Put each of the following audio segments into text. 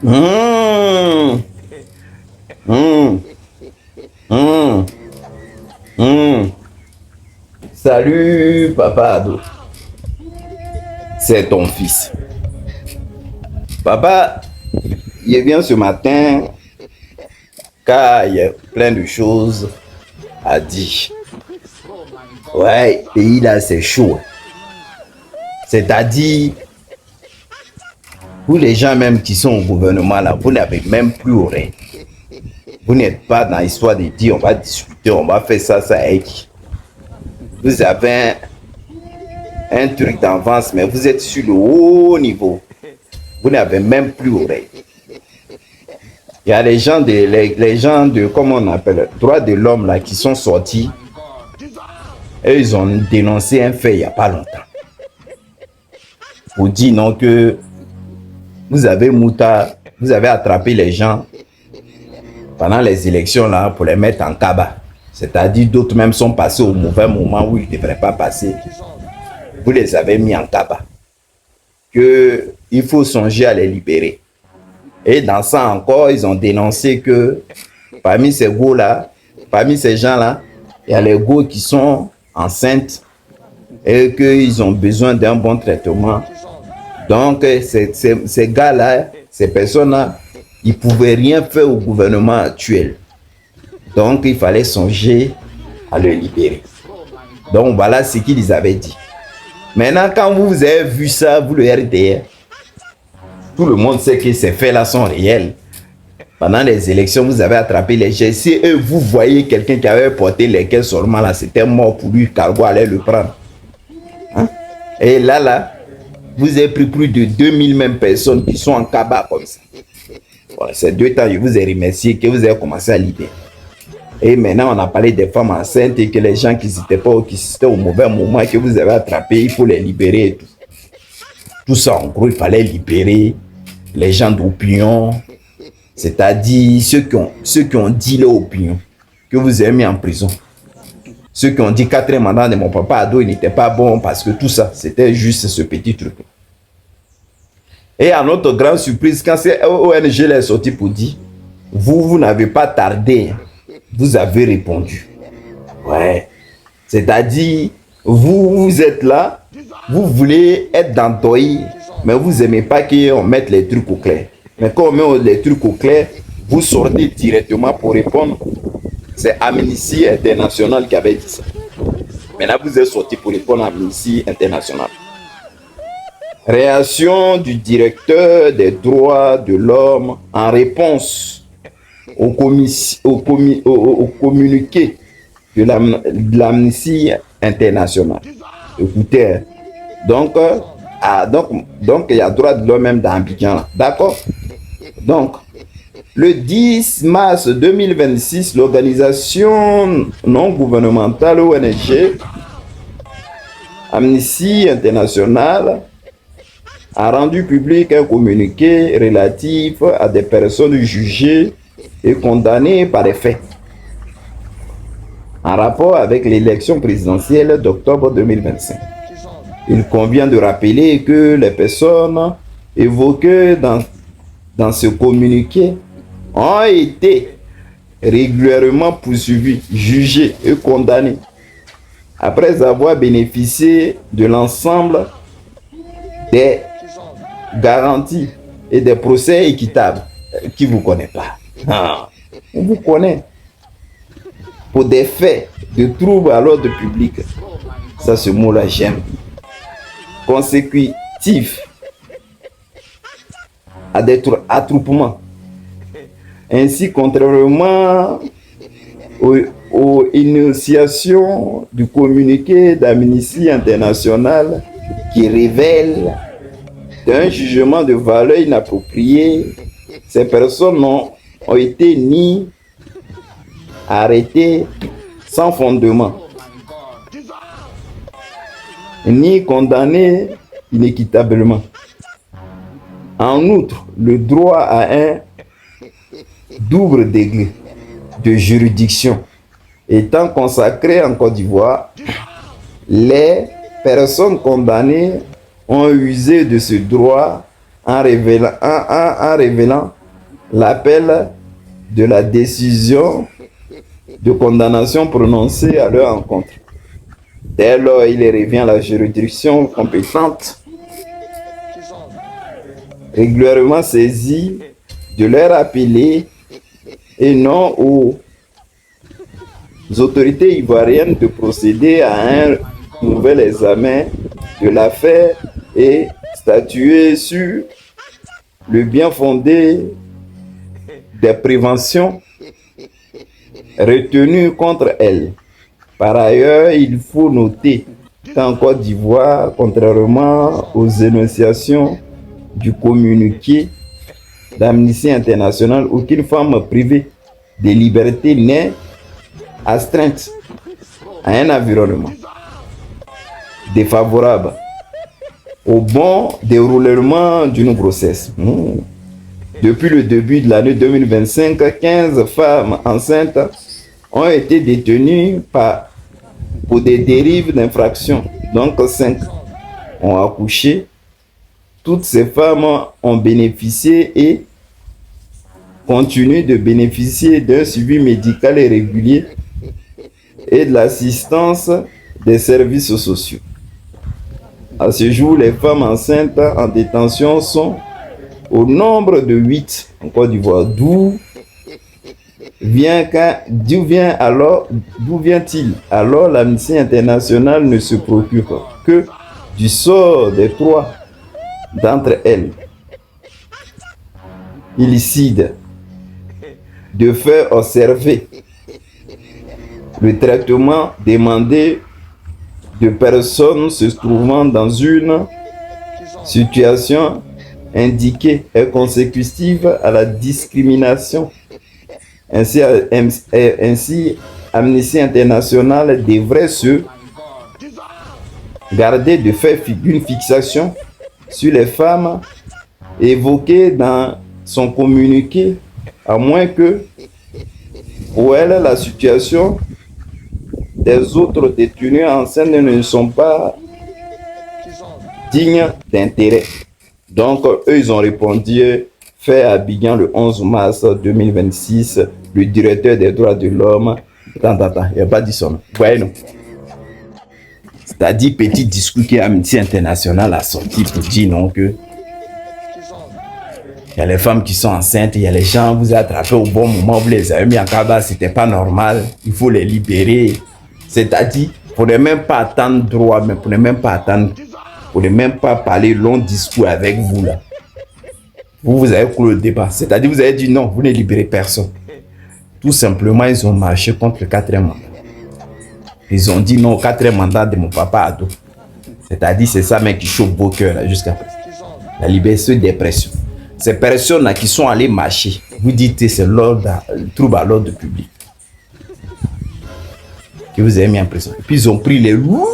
Mmh, mmh, mmh, mmh. Salut, papa Ado. C'est ton fils. Papa, il vient ce matin car il y a plein de choses à dire. Ouais, pays là, c'est chaud. C'est-à-dire, vous les gens même qui sont au gouvernement là, vous n'avez même plus oreille. Vous n'êtes pas dans l'histoire de dire on va discuter, on va faire ça et qui. Vous avez un truc d'avance, mais vous êtes sur le haut niveau. Vous n'avez même plus oreille. Il y a les gens de comment on appelle, droits de l'homme là, qui sont sortis. Et ils ont dénoncé un fait il n'y a pas longtemps. Pour dire non que vous avez attrapé les gens pendant les élections là pour les mettre en cabas. C'est-à-dire d'autres même sont passés au mauvais moment où ils ne devraient pas passer. Vous les avez mis en cabas. Il faut songer à les libérer. Et dans ça encore, ils ont dénoncé que parmi ces go-là, parmi ces gens-là, il y a les go qui sont enceintes et qu'ils ont besoin d'un bon traitement. Donc, ces gars-là, ces personnes-là, ils ne pouvaient rien faire au gouvernement actuel. Donc, il fallait songer à le libérer. Donc, voilà ce qu'ils avaient dit. Maintenant, quand vous avez vu ça, vous le RDR, tout le monde sait que ces faits-là sont réels. Pendant les élections, vous avez attrapé les gens. Si vous voyez quelqu'un qui avait porté les caisses seulement, là, c'était mort pour lui, Cargo allait le prendre. Hein? Et là, vous avez pris plus de 2000 mêmes personnes qui sont en cabas comme ça. Bon, ces 2 temps, je vous ai remercié que vous avez commencé à libérer. Et maintenant, on a parlé des femmes enceintes et que les gens qui n'étaient pas, qui étaient au mauvais moment, que vous avez attrapé, il faut les libérer et tout. Tout ça, en gros, il fallait libérer les gens d'opinion, c'est-à-dire ceux qui ont dit leur opinion, que vous avez mis en prison. Ceux qui ont dit 4e mandat de mon papa Ado, il n'était pas bon parce que tout ça, c'était juste ce petit truc. Et à notre grande surprise, quand c'est ONG est sorti pour dire, vous n'avez pas tardé, vous avez répondu. Ouais. C'est-à-dire, vous êtes là, vous voulez être dans Toy, mais vous n'aimez pas qu'on mette les trucs au clair. Mais quand on met les trucs au clair, vous sortez directement pour répondre. C'est Amnesty International qui avait dit ça. Maintenant, vous êtes sorti pour répondre à Amnesty International. Réaction du directeur des droits de l'homme en réponse au communiqué de l'Amnesty International. Écoutez, donc il y a droit de l'homme même dans Abidjan. D'accord? Donc, le 10 mars 2026, l'organisation non gouvernementale ONG Amnesty International a rendu public un communiqué relatif à des personnes jugées et condamnées par les faits en rapport avec l'élection présidentielle d'octobre 2025. Il convient de rappeler que les personnes évoquées dans ce communiqué ont été régulièrement poursuivies, jugées et condamnées après avoir bénéficié de l'ensemble des garanties et des procès équitables. Qui ne vous connaît pas? On vous connaît. Pour des faits de troubles à l'ordre public. Ça, ce mot-là, j'aime. Consécutif à des attroupements. Ainsi, contrairement aux initiations du communiqué d'Amnesty International qui révèle d'un jugement de valeur inappropriée, ces personnes ont été ni arrêtées sans fondement, ni condamnées inéquitablement. En outre, le droit à un double degré de juridiction étant consacré en Côte d'Ivoire, les personnes condamnées ont usé de ce droit en révélant l'appel de la décision de condamnation prononcée à leur encontre. Dès lors, il revient à la juridiction compétente, régulièrement saisie, de leur appeler et non aux autorités ivoiriennes de procéder à un nouvel examen de l'affaire et statuer sur le bien fondé des préventions retenues contre elle. Par ailleurs, il faut noter qu'en Côte d'Ivoire, contrairement aux énonciations du communiqué d'Amnesty International, aucune femme privée de liberté n'est astreinte à un environnement défavorable au bon déroulement d'une grossesse. Depuis le début de l'année 2025, 15 femmes enceintes ont été détenues pour des dérives d'infraction. Donc 5 ont accouché. Toutes ces femmes ont bénéficié et continuent de bénéficier d'un suivi médical et régulier et de l'assistance des services sociaux. À ce jour, les femmes enceintes en détention sont au nombre de 8 en Côte d'Ivoire. D'où vient-il alors l'Amnesty International ne se préoccupe que du sort des 3 d'entre elles. Il décide de faire observer le traitement demandé de personnes se trouvant dans une situation indiquée et consécutive à la discrimination. Ainsi, Amnesty International devrait se garder de faire une fixation sur les femmes évoquées dans son communiqué, à moins que pour elle la situation des autres détenus enceintes ne sont pas dignes d'intérêt. Donc, eux, ils ont répondu, fait à Abidjan le 11 mars 2026, le directeur des droits de l'homme, il n'y a pas dit son nom. Ouais, non. C'est-à-dire, petit discours que Amnesty International a sorti pour dire non, que il y a les femmes qui sont enceintes, il y a les gens, vous attrapez au bon moment, vous les avez mis en cabas, c'était pas normal, il faut les libérer. C'est-à-dire, pour ne même pas attendre droit, mais pour ne même pas attendre, pour ne même pas parler long discours avec vous là. Vous avez clos le débat. C'est-à-dire, vous avez dit non, vous ne libérez personne. Tout simplement, ils ont marché contre le 4e mandat. Ils ont dit non au 4e mandat de mon papa Ado. C'est-à-dire, c'est ça même qui chauffe vos cœurs là jusqu'à présent. La liberté des pressions. Ces personnes-là qui sont allées marcher, vous dites que c'est le trouble à l'ordre public que vous avez mis en prison. Et puis ils ont pris les loups.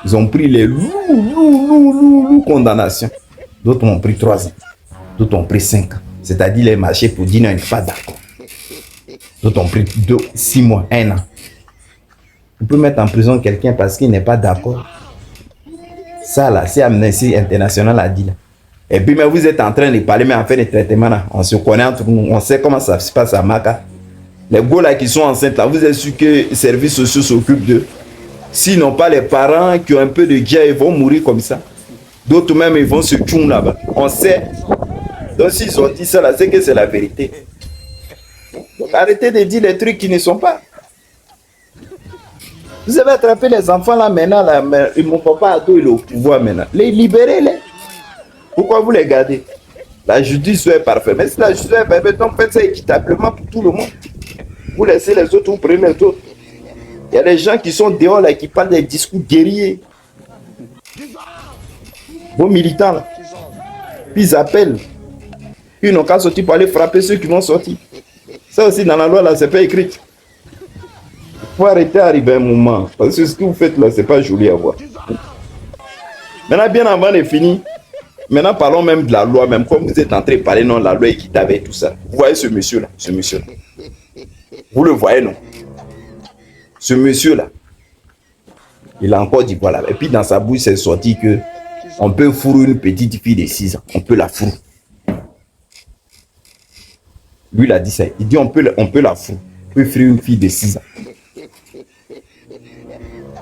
Ils ont pris les loups condamnations. D'autres ont pris 3 ans. D'autres ont pris 5 ans. C'est-à-dire les marchés pour dire non, ils ne sont pas d'accord. D'autres ont pris 6 mois, 1 an. On peut mettre en prison quelqu'un parce qu'il n'est pas d'accord. Ça là, c'est Amnesty International a dit là. Et puis mais vous êtes en train de parler, mais en fait de traitement là, on se connaît entre nous, on sait comment ça se passe à Maka. Les gars là qui sont enceintes là, vous êtes sûr que les services sociaux s'occupent d'eux. Sinon pas les parents qui ont un peu de guerre, ils vont mourir comme ça. D'autres même ils vont se tuer là-bas. On sait. Donc s'ils ont dit ça là, c'est que c'est la vérité. Donc arrêtez de dire les trucs qui ne sont pas. Vous avez attrapé les enfants là maintenant, là, mais mon papa Ado il est au pouvoir maintenant. Les libérez-les. Pourquoi vous les gardez? La justice est parfaite. Mais si la justice est parfaite, donc faites ça équitablement pour tout le monde. Vous laissez les autres, vous prenez les autres. Il y a des gens qui sont dehors là, qui parlent des discours guerriers. Vos militants là. Puis ils appellent. Ils n'ont qu'à sortir pour aller frapper ceux qui vont sortir. Ça aussi dans la loi là, c'est pas écrit. Il faut arrêter d'arriver un moment. Parce que ce que vous faites là, c'est pas joli à voir. Maintenant, bien avant de finir, maintenant parlons même de la loi, même comme vous êtes en train de parler, non, la loi équitable et tout ça. Vous voyez ce monsieur là, ce monsieur là. Vous le voyez, non? Ce monsieur là, il a encore dit voilà. Et puis dans sa bouche, c'est sorti que On peut fourrer une petite fille de 6 ans. On peut la fourrer. Lui, il a dit ça. Il dit on peut la fourrer. On peut fourrer une fille de 6 ans.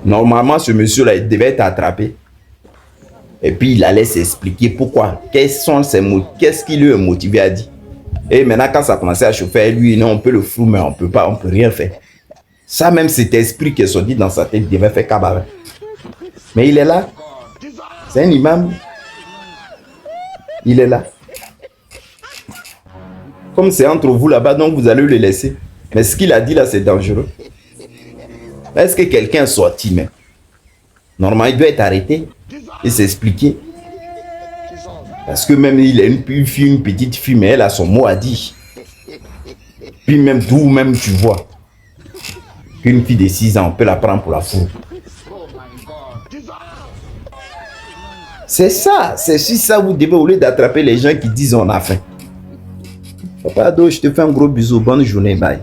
Normalement, ce monsieur-là, il devait être attrapé. Et puis, il allait s'expliquer pourquoi. Qu'est-ce qui lui a motivé à dire. Et maintenant, quand ça commençait à chauffer, lui, non, on peut le fou, mais on peut pas, on peut rien faire. Ça, même cet esprit qui est sorti dans sa tête, il devait faire cabaret. Mais il est là. C'est un imam. Il est là. Comme c'est entre vous là-bas, donc vous allez le laisser. Mais ce qu'il a dit là, c'est dangereux. Est-ce que quelqu'un est sorti même? Normalement, il doit être arrêté et s'expliquer. Parce que même il a une petite fille, mais elle a son mot à dire. Puis même d'où même tu vois qu'une fille de 6 ans, on peut la prendre pour la fourre. C'est ça, c'est sur ça vous devez, au lieu d'attraper les gens qui disent on a faim. Papa Ado, je te fais un gros bisou, bonne journée, bye.